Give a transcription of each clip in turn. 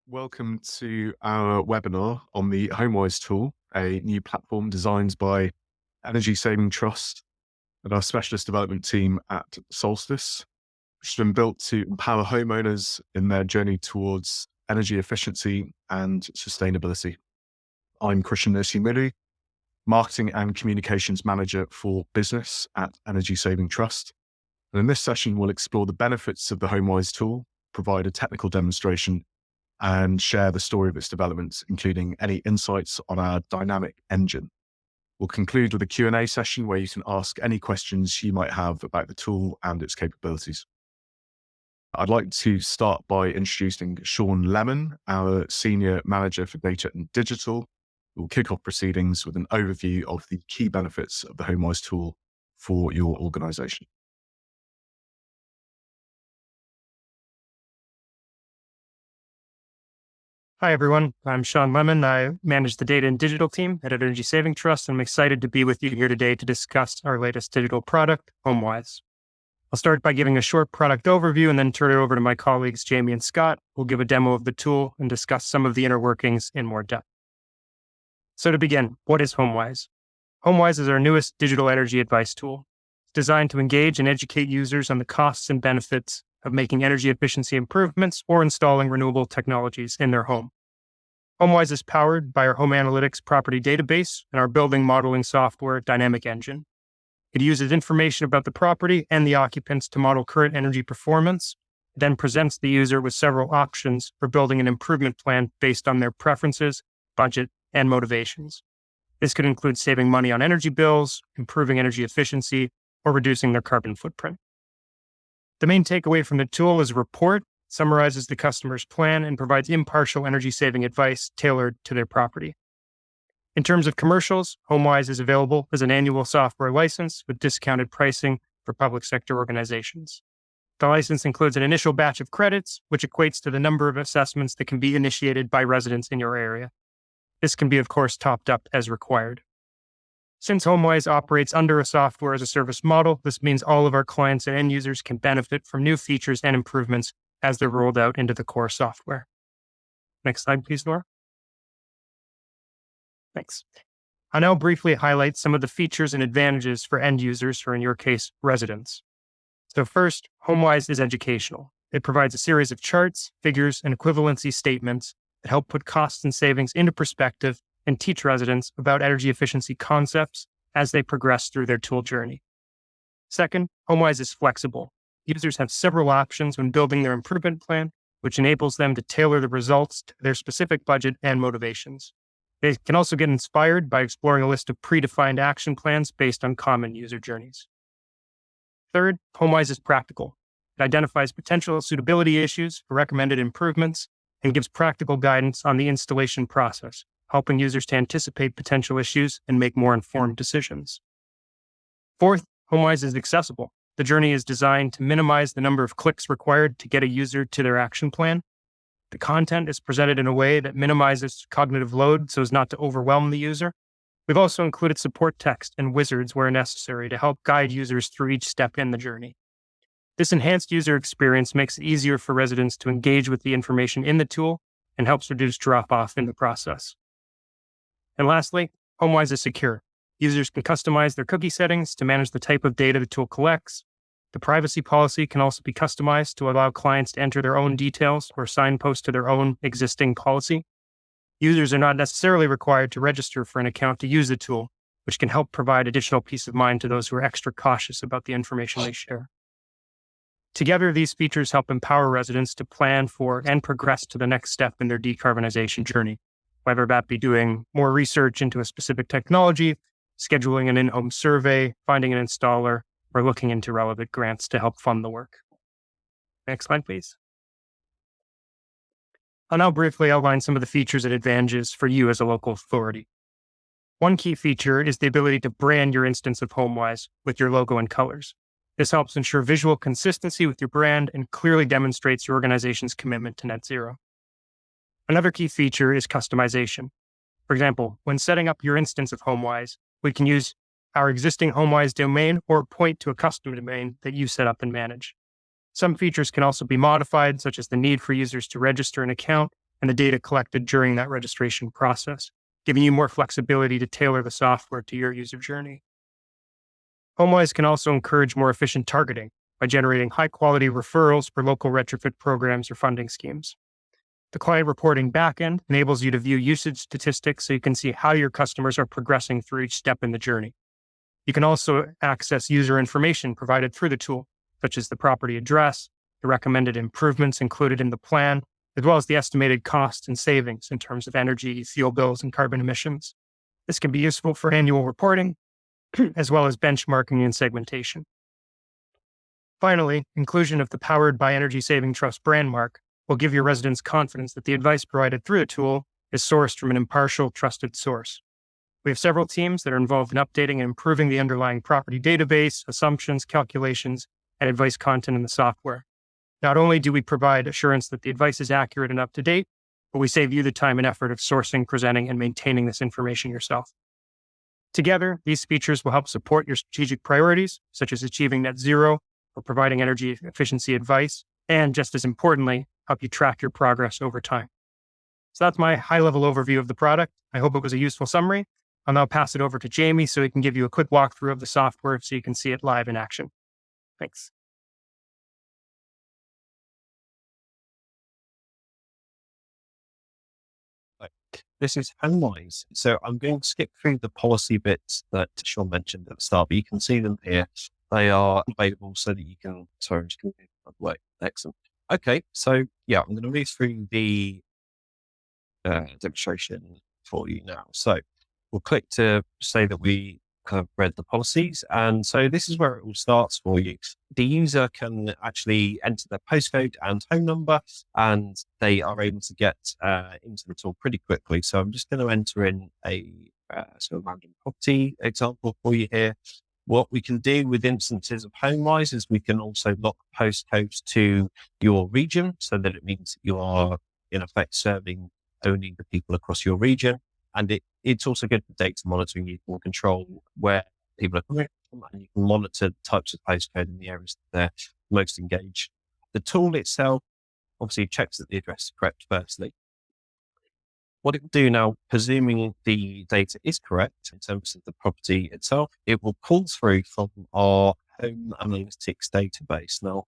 Welcome to our webinar on the Homewise tool, a new platform designed by Energy Saving Trust and our specialist development team at Solstice, which has been built to empower homeowners in their journey towards energy efficiency and sustainability. I'm Christian Nursi-Mulu, Marketing and Communications Manager for Business at Energy Saving Trust. And in this session, we'll explore the benefits of the Homewise tool, provide a technical demonstration, and share the story of its development, including any insights on our dynamic engine. We'll conclude with a Q&A session where you can ask any questions you might have about the tool and its capabilities. I'd like to start by introducing Sean Lemon, our Senior Manager for Data and Digital, who will kick off proceedings with an overview of the key benefits of the Homewise tool for your organization. Hi, everyone. I'm Sean Lemon. I manage the data and digital team at Energy Saving Trust, and I'm excited to be with you here today to discuss our latest digital product, Homewise. I'll start by giving a short product overview and then turn it over to my colleagues, Jamie and Scott, who'll give a demo of the tool and discuss some of the inner workings in more depth. So to begin, what is Homewise? Homewise is our newest digital energy advice tool. It's designed to engage and educate users on the costs and benefits of making energy efficiency improvements or installing renewable technologies in their home. Homewise is powered by our home analytics property database and our building modeling software, Dynamic Engine. It uses information about the property and the occupants to model current energy performance, then presents the user with several options for building an improvement plan based on their preferences, budget, and motivations. This could include saving money on energy bills, improving energy efficiency, or reducing their carbon footprint. The main takeaway from the tool is a report, summarizes the customer's plan, and provides impartial energy-saving advice tailored to their property. In terms of commercials, Homewise is available as an annual software license with discounted pricing for public sector organizations. The license includes an initial batch of credits, which equates to the number of assessments that can be initiated by residents in your area. This can be, of course, topped up as required. Since Homewise operates under a software as a service model, this means all of our clients and end users can benefit from new features and improvements as they're rolled out into the core software. Next slide, please, Nora. Thanks. I'll now briefly highlight some of the features and advantages for end users, or in your case, residents. So first, Homewise is educational. It provides a series of charts, figures, and equivalency statements that help put costs and savings into perspective and teach residents about energy efficiency concepts as they progress through their tool journey. Second, Homewise is flexible. Users have several options when building their improvement plan, which enables them to tailor the results to their specific budget and motivations. They can also get inspired by exploring a list of predefined action plans based on common user journeys. Third, Homewise is practical. It identifies potential suitability issues for recommended improvements and gives practical guidance on the installation process, helping users to anticipate potential issues and make more informed decisions. Fourth, Homewise is accessible. The journey is designed to minimize the number of clicks required to get a user to their action plan. The content is presented in a way that minimizes cognitive load so as not to overwhelm the user. We've also included support text and wizards where necessary to help guide users through each step in the journey. This enhanced user experience makes it easier for residents to engage with the information in the tool and helps reduce drop-off in the process. And lastly, Homewise is secure. Users can customize their cookie settings to manage the type of data the tool collects. The privacy policy can also be customized to allow clients to enter their own details or signpost to their own existing policy. Users are not necessarily required to register for an account to use the tool, which can help provide additional peace of mind to those who are extra cautious about the information they share. Together, these features help empower residents to plan for and progress to the next step in their decarbonization journey, whether that be doing more research into a specific technology, scheduling an in-home survey, finding an installer, or looking into relevant grants to help fund the work. Next slide, please. I'll now briefly outline some of the features and advantages for you as a local authority. One key feature is the ability to brand your instance of Homewise with your logo and colors. This helps ensure visual consistency with your brand and clearly demonstrates your organization's commitment to net zero. Another key feature is customization. For example, when setting up your instance of Homewise, we can use our existing Homewise domain or point to a custom domain that you set up and manage. Some features can also be modified, such as the need for users to register an account and the data collected during that registration process, giving you more flexibility to tailor the software to your user journey. Homewise can also encourage more efficient targeting by generating high-quality referrals for local retrofit programs or funding schemes. The client reporting backend enables you to view usage statistics so you can see how your customers are progressing through each step in the journey. You can also access user information provided through the tool, such as the property address, the recommended improvements included in the plan, as well as the estimated costs and savings in terms of energy, fuel bills, and carbon emissions. This can be useful for annual reporting, as well as benchmarking and segmentation. Finally, inclusion of the Powered by Energy Saving Trust brand mark will give your residents confidence that the advice provided through the tool is sourced from an impartial, trusted source. We have several teams that are involved in updating and improving the underlying property database, assumptions, calculations, and advice content in the software. Not only do we provide assurance that the advice is accurate and up to date, but we save you the time and effort of sourcing, presenting, and maintaining this information yourself. Together, these features will help support your strategic priorities, such as achieving net zero or providing energy efficiency advice, and just as importantly, help you track your progress over time. So that's my high-level overview of the product. I hope it was a useful summary. I'll now pass it over to Jamie so he can give you a quick walkthrough of the software so you can see it live in action. Thanks. Right. This is Homewise. So I'm going to skip through the policy bits that Sean mentioned at the start, but you can see them here. They are available so that you can, sorry, I'm just going to move out of the way. Excellent. Okay. So yeah, I'm going to move through the demonstration for you now. So we'll click to say that we kind of read the policies. And so this is where it all starts for you. The user can actually enter their postcode and home number, and they are able to get into the tool pretty quickly. So I'm just going to enter in a sort of random property example for you here. What we can do with instances of Homewise is we can also lock postcodes to your region so that it means you are in effect serving only the people across your region. And it's also good for data monitoring. You can control where people are coming from, and you can monitor the types of postcode in the areas that they're most engaged. The tool itself obviously checks that the address is correct firstly. What it will do now, presuming the data is correct in terms of the property itself, it will pull through from our Home Analytics database. Now,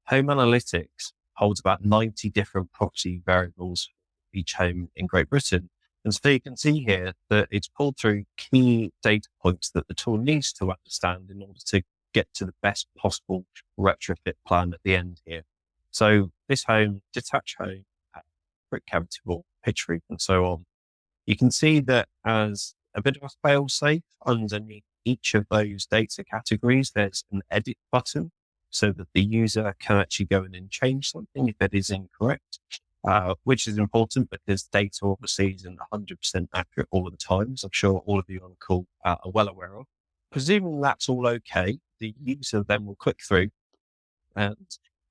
Home Analytics holds about 90 different property variables for each home in Great Britain. And so you can see here that it's pulled through key data points that the tool needs to understand in order to get to the best possible retrofit plan at the end here. So this home, detached home, brick cavity wall, pitch roof, and so on. You can see that as a bit of a fail-safe underneath each of those data categories, there's an edit button so that the user can actually go in and change something if it is incorrect. Which is important because data obviously isn't 100% accurate all of the time, as I'm sure all of you on the call are well aware of. Presuming that's all okay, the user then will click through and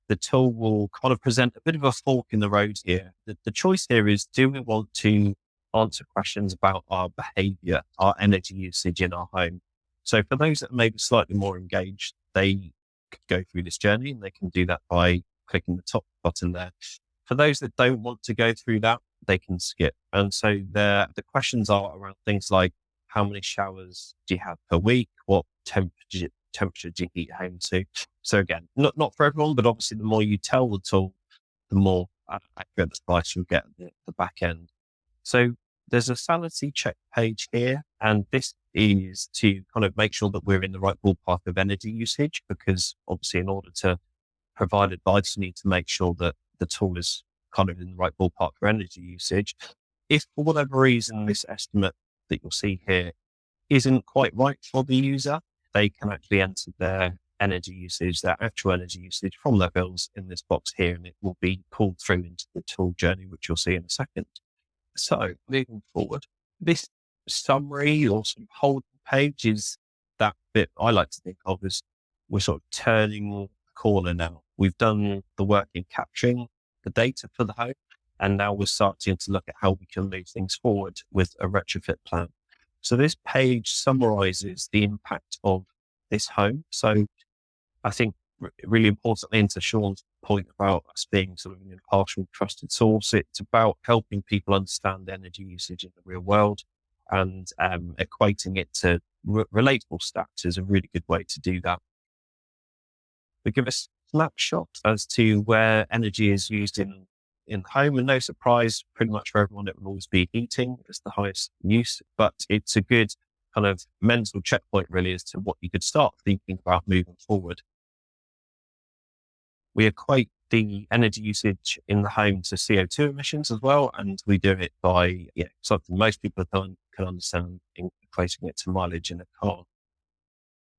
the tool will kind of present a bit of a fork in the road here. The choice here is, do we want to answer questions about our behavior, our energy usage in our home? So for those that may be slightly more engaged, they could go through this journey and they can do that by clicking the top button there. For those that don't want to go through that, they can skip. And so the questions are around things like, how many showers do you have per week? What temperature do you heat home to? So again, not for everyone, but obviously the more you tell the tool, the more accurate the advice you'll get at the back end. So there's a sanity check page here, and this is to kind of make sure that we're in the right ballpark of energy usage, because obviously in order to provide advice, you need to make sure that the tool is kind of in the right ballpark for energy usage. If for whatever reason this estimate that you'll see here isn't quite right for the user, they can actually enter their energy usage, their actual energy usage from their bills in this box here, and it will be pulled through into the tool journey, which you'll see in a second. So moving forward, this summary or sort of holding page is that bit I like to think of as we're sort of turning the corner now. We've done the work in capturing the data for the home, and now we're starting to look at how we can move things forward with a retrofit plan. So this page summarizes the impact of this home. So I think really importantly, into Sean's point about us being sort of an impartial, trusted source. It's about helping people understand energy usage in the real world, and equating it to relatable stats is a really good way to do that. We give a snapshot as to where energy is used in the home, and no surprise, pretty much for everyone, it will always be heating as the highest use, but it's a good kind of mental checkpoint really as to what you could start thinking about moving forward. We equate the energy usage in the home to CO2 emissions as well, and we do it by something most people can understand, in equating it to mileage in a car.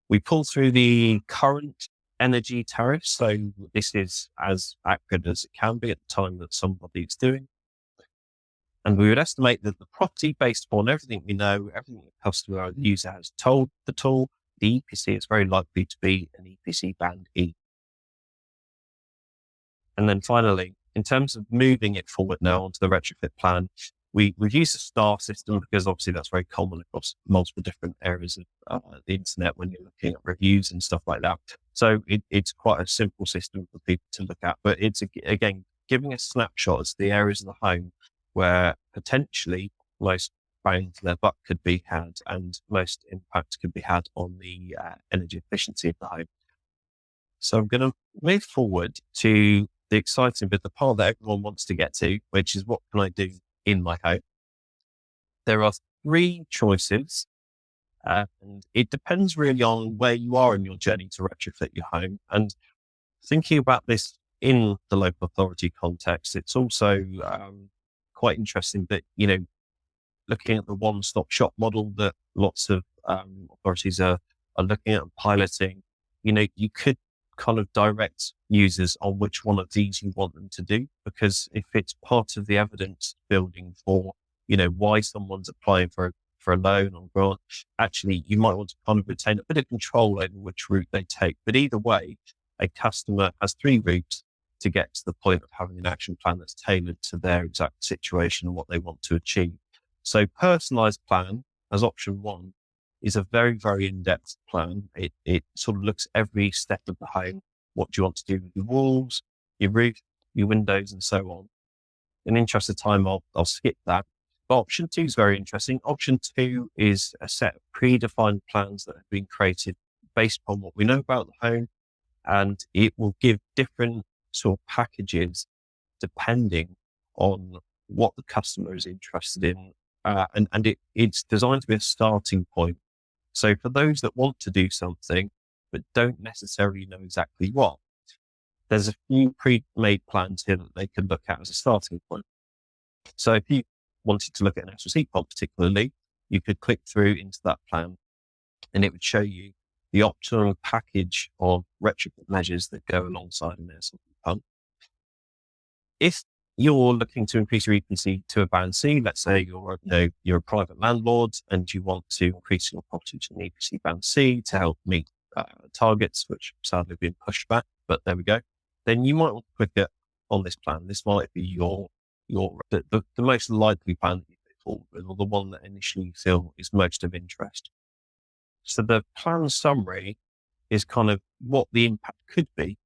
We pull through the current energy tariff, so this is as accurate as it can be at the time that somebody is doing. And we would estimate that the property, based upon everything we know, everything the customer or the user has told the tool, the EPC is very likely to be an EPC band E. And then finally, in terms of moving it forward now onto the retrofit plan, we've used a star system because obviously that's very common across multiple different areas of the internet when you're looking at reviews and stuff like that. So it's quite a simple system for people to look at, but it's again giving a snapshot as to the areas of the home where potentially most bang for their buck could be had and most impact could be had on the energy efficiency of the home. So I'm going to move forward to the exciting bit, the part that everyone wants to get to, which is what can I do in my home? There are 3 choices, and it depends really on where you are in your journey to retrofit your home. And thinking about this in the local authority context, it's also quite interesting that, looking at the one-stop shop model that lots of authorities are looking at and piloting, you could kind of direct users on which one of these you want them to do, because if it's part of the evidence building for, why someone's applying for a loan or grant, actually you might want to kind of retain a bit of control over which route they take. But either way, a customer has 3 routes to get to the point of having an action plan that's tailored to their exact situation and what they want to achieve. So personalized plan as option 1 is a very, very in-depth plan. It sort of looks every step of the home. What do you want to do with your walls, your roof, your windows, and so on. In the interest of time, I'll skip that. But option 2 is very interesting. Option 2 is a set of predefined plans that have been created based upon what we know about the home, and it will give different sort of packages depending on what the customer is interested in. And it's designed to be a starting point. So for those that want to do something, but don't necessarily know exactly what, there's a few pre-made plans here that they can look at as a starting point. So if you wanted to look at an extra heat pump particularly, you could click through into that plan and it would show you the optimal package of retrofit measures that go alongside an air source heat pump. If you're looking to increase your EPC to a band C, let's say you're a private landlord and you want to increase your property to an EPC band C to help meet targets, which sadly have been pushed back, but there we go. Then you might want to click on this plan. This might be the most likely plan that you put forward with, or the one that initially you feel is most of interest. So the plan summary is kind of what the impact could be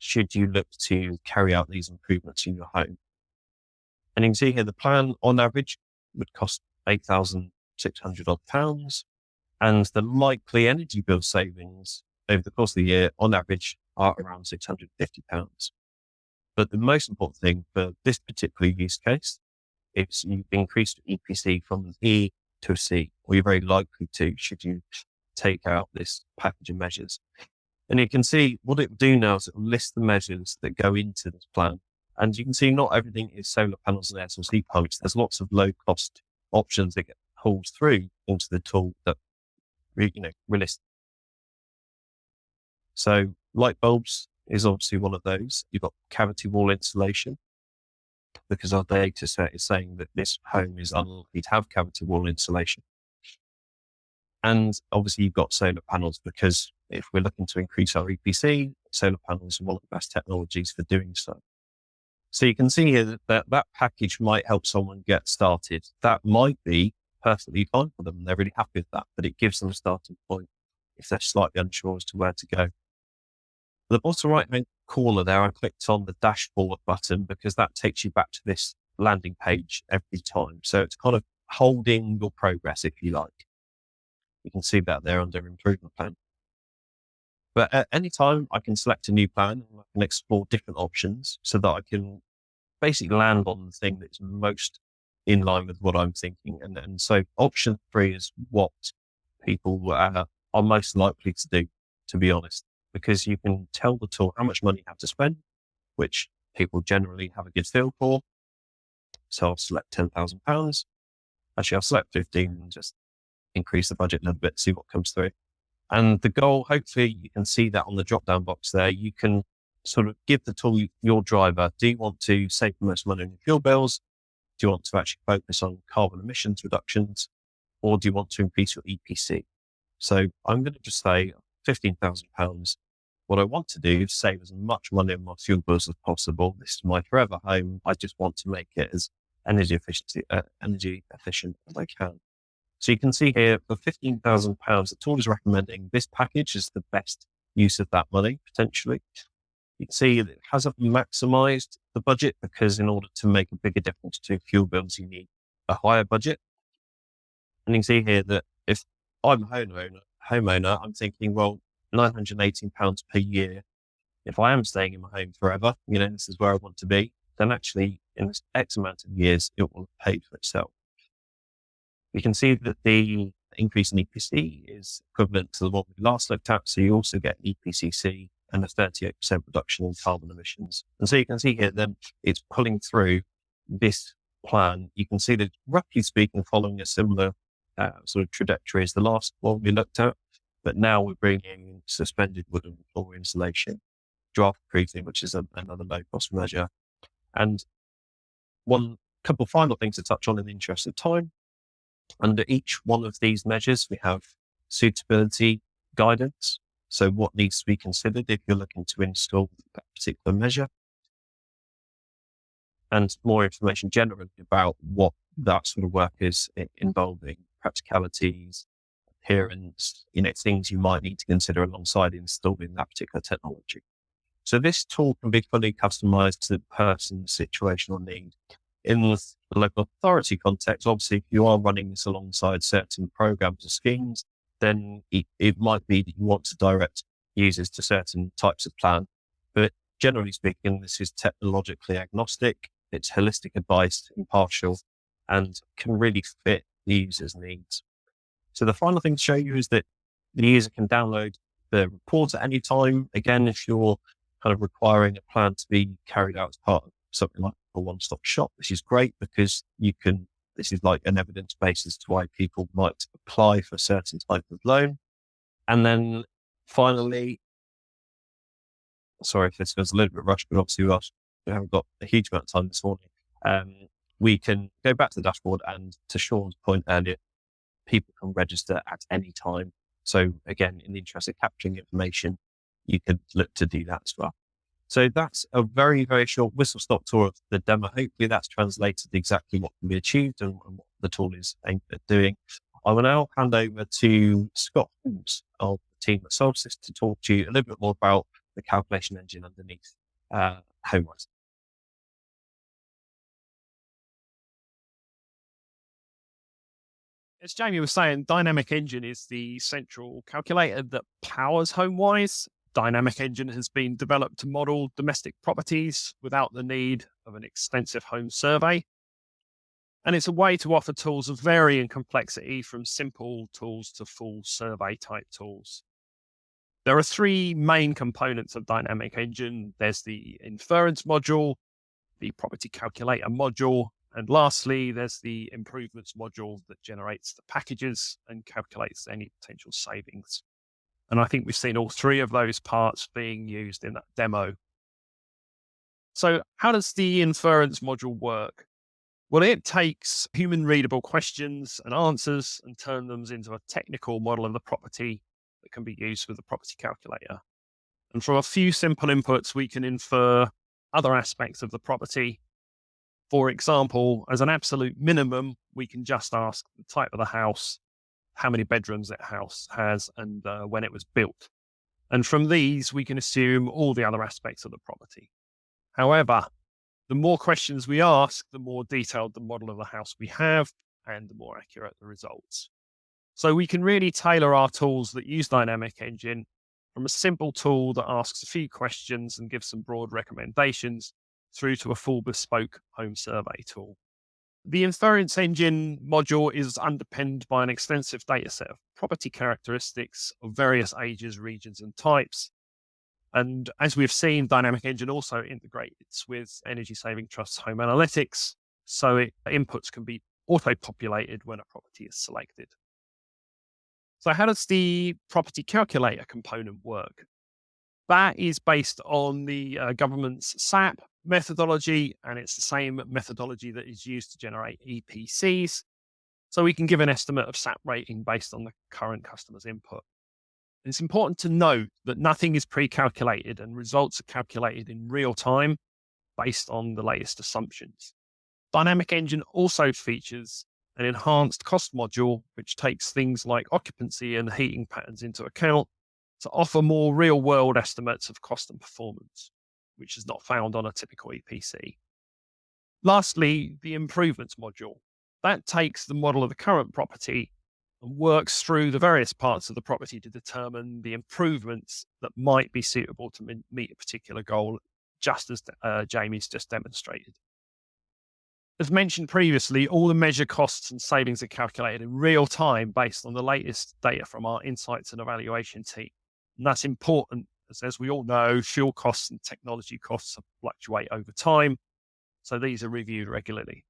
should you look to carry out these improvements in your home. And you can see here the plan on average would cost £8,600 odd, and the likely energy bill savings over the course of the year on average are around £650. But the most important thing for this particular use case is you've increased EPC from an E to a C, or you're very likely to should you take out this package of measures. And you can see what it will do now is it will list the measures that go into this plan. And you can see not everything is solar panels and air source heat pumps. There's lots of low cost options that get pulled through into the tool that we list. So light bulbs is obviously one of those. You've got cavity wall insulation, because our data set is saying that this home is unlikely to have cavity wall insulation. And obviously you've got solar panels, because if we're looking to increase our EPC, solar panels are one of the best technologies for doing so. So you can see here that package might help someone get started. That might be perfectly fine for them. They're really happy with that, but it gives them a starting point if they're slightly unsure as to where to go. the bottom right-hand corner there, I clicked on the dashboard button because that takes you back to this landing page every time. So it's kind of holding your progress, if you like. You can see that there under improvement plan. But at any time, I can select a new plan and I can explore different options so that I can basically land on the thing that's most in line with what I'm thinking. And so option 3 is what people are most likely to do, to be honest, because you can tell the tool how much money you have to spend, which people generally have a good feel for. So I'll select £10,000. Actually, I'll select 15 and just increase the budget a little bit, see what comes through. And the goal, hopefully you can see that on the drop-down box there. You can sort of give the tool your driver. Do you want to save the most money on your fuel bills? Do you want to actually focus on carbon emissions reductions? Or do you want to increase your EPC? So I'm going to just say £15,000. What I want to do is save as much money on my fuel bills as possible. This is my forever home. I just want to make it as energy efficient as I can. So you can see here for £15,000, the tool is recommending this package is the best use of that money, potentially. You can see that it hasn't maximized the budget because in order to make a bigger difference to fuel bills, you need a higher budget. And you can see here that if I'm a homeowner, I'm thinking, well, £918 per year. If I am staying in my home forever, this is where I want to be, then actually in this X amount of years, it will have paid for itself. We can see that the increase in EPC is equivalent to the one we last looked at. So you also get EPCC and a 38% reduction in carbon emissions. And so you can see here that it's pulling through this plan. You can see that roughly speaking, following a similar sort of trajectory as the last one we looked at, but now we're bringing in suspended wooden floor insulation, draft proofing, which is another low cost measure. And one couple final things to touch on in the interest of time. Under each one of these measures, we have suitability guidance. So what needs to be considered if you're looking to install that particular measure, and more information generally about what that sort of work is involving, practicalities, appearance, things you might need to consider alongside installing that particular technology. So this tool can be fully customized to the person's situation or need. In the local authority context, obviously, if you are running this alongside certain programs or schemes, then it might be that you want to direct users to certain types of plan. But generally speaking, this is technologically agnostic. It's holistic advice, impartial, and can really fit the user's needs. So the final thing to show you is that the user can download the report at any time. Again, if you're kind of requiring a plan to be carried out as part of something like a one-stop shop, this is great because this is like an evidence base as to why people might apply for a certain type of loan. And then finally, sorry if this feels a little bit rushed, but obviously we haven't got a huge amount of time this morning. We can go back to the dashboard, and to Sean's point earlier, people can register at any time. So again, in the interest of capturing information, you could look to do that as well. So that's a very, very short whistle-stop tour of the demo. Hopefully that's translated exactly what can be achieved and what the tool is aimed at doing. I will now hand over to Scott Holmes of the team at Solstice to talk to you a little bit more about the calculation engine underneath Homewise. As Jamie was saying, Dynamic Engine is the central calculator that powers Homewise. Dynamic Engine has been developed to model domestic properties without the need of an extensive home survey. And it's a way to offer tools of varying complexity, from simple tools to full survey type tools. There are three main components of Dynamic Engine. There's the inference module, the property calculator module, and lastly, there's the improvements module that generates the packages and calculates any potential savings. And I think we've seen all three of those parts being used in that demo. So how does the inference module work? Well, it takes human readable questions and answers and turns them into a technical model of the property that can be used with the property calculator. And from a few simple inputs, we can infer other aspects of the property. For example, as an absolute minimum, we can just ask the type of the house, how many bedrooms that house has, and when it was built. And from these, we can assume all the other aspects of the property. However, the more questions we ask, the more detailed the model of the house we have and the more accurate the results. So we can really tailor our tools that use Dynamic Engine from a simple tool that asks a few questions and gives some broad recommendations through to a full bespoke home survey tool. The inference engine module is underpinned by an extensive data set of property characteristics of various ages, regions, and types. And as we've seen, Dynamic Engine also integrates with Energy Saving Trust's Home Analytics, so inputs can be auto-populated when a property is selected. So how does the property calculator component work? That is based on the government's SAP methodology, and it's the same methodology that is used to generate EPCs. So we can give an estimate of SAP rating based on the current customer's input. It's important to note that nothing is pre-calculated and results are calculated in real time based on the latest assumptions. Dynamic Engine also features an enhanced cost module, which takes things like occupancy and heating patterns into account to offer more real-world estimates of cost and performance, which is not found on a typical EPC. Lastly, the improvements module. That takes the model of the current property and works through the various parts of the property to determine the improvements that might be suitable to meet a particular goal, just as Jamie's just demonstrated. As mentioned previously, all the measure costs and savings are calculated in real time based on the latest data from our insights and evaluation team. And that's important, as we all know, fuel costs and technology costs fluctuate over time. So these are reviewed regularly.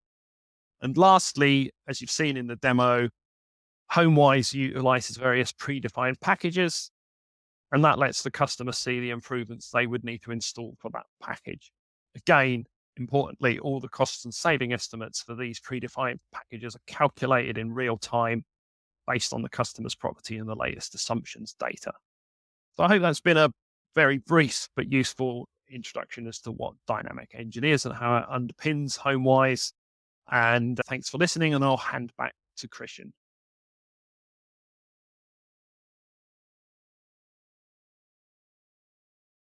And lastly, as you've seen in the demo, Homewise utilizes various predefined packages, and that lets the customer see the improvements they would need to install for that package. Again, importantly, all the costs and saving estimates for these predefined packages are calculated in real time based on the customer's property and the latest assumptions data. So I hope that's been a very brief but useful introduction as to what Dynamic Engine is and how it underpins Homewise. And thanks for listening, and I'll hand back to Christian.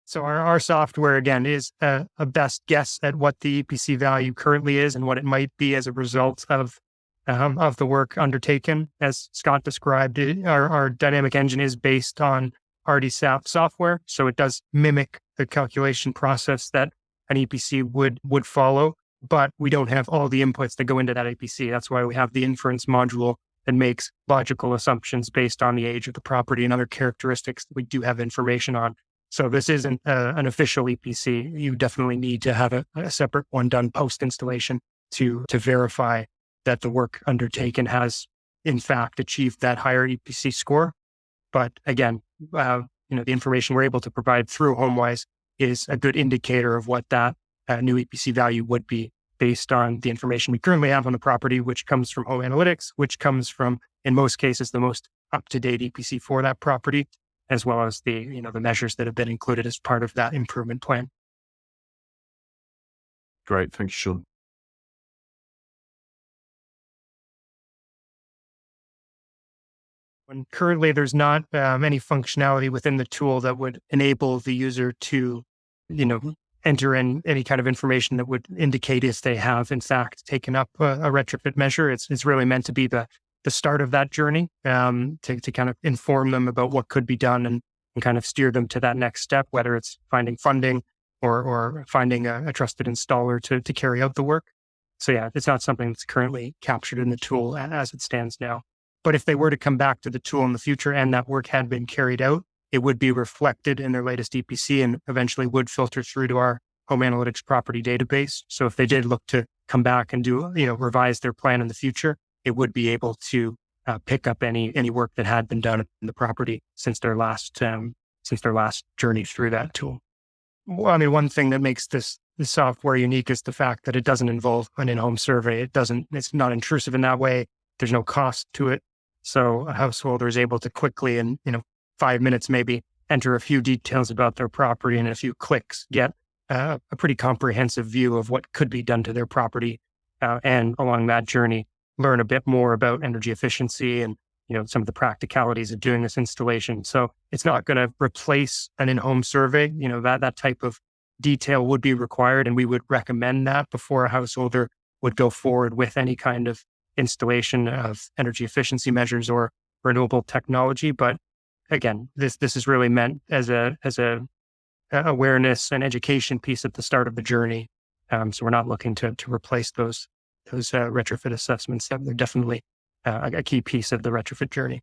So our software, again, is a best guess at what the EPC value currently is and what it might be as a result of the work undertaken. As Scott described, our Dynamic Engine is based on RDSAP software, so it does mimic the calculation process that an EPC would follow, but we don't have all the inputs that go into that EPC. That's why we have the inference module that makes logical assumptions based on the age of the property and other characteristics that we do have information on. So this isn't an official EPC. You definitely need to have a separate one done post-installation to verify that the work undertaken has, in fact, achieved that higher EPC score. But again, the information we're able to provide through Homewise is a good indicator of what that new EPC value would be based on the information we currently have on the property, which comes from Home Analytics, which comes from, in most cases, the most up-to-date EPC for that property, as well as the measures that have been included as part of that improvement plan. Great. Thank you, Sean. When currently there's not any functionality within the tool that would enable the user to, enter in any kind of information that would indicate if they have, in fact, taken up a retrofit measure. It's really meant to be the start of that journey to kind of inform them about what could be done and kind of steer them to that next step, whether it's finding funding or finding a trusted installer to carry out the work. So yeah, it's not something that's currently captured in the tool as it stands now. But if they were to come back to the tool in the future and that work had been carried out, it would be reflected in their latest EPC and eventually would filter through to our Home Analytics property database. So if they did look to come back and do, revise their plan in the future, it would be able to pick up any work that had been done in the property since their last journey through that tool. Well, one thing that makes this software unique is the fact that it doesn't involve an in-home survey. It's not intrusive in that way. There's no cost to it. So a householder is able to quickly, in 5 minutes maybe, enter a few details about their property and in a few clicks get a pretty comprehensive view of what could be done to their property, and along that journey learn a bit more about energy efficiency and some of the practicalities of doing this installation. So it's not going to replace an in-home survey. That type of detail would be required, and we would recommend that before a householder would go forward with any kind of installation of energy efficiency measures or renewable technology. But again, this is really meant as a awareness and education piece at the start of the journey. So we're not looking to replace those retrofit assessments. They're definitely a key piece of the retrofit journey.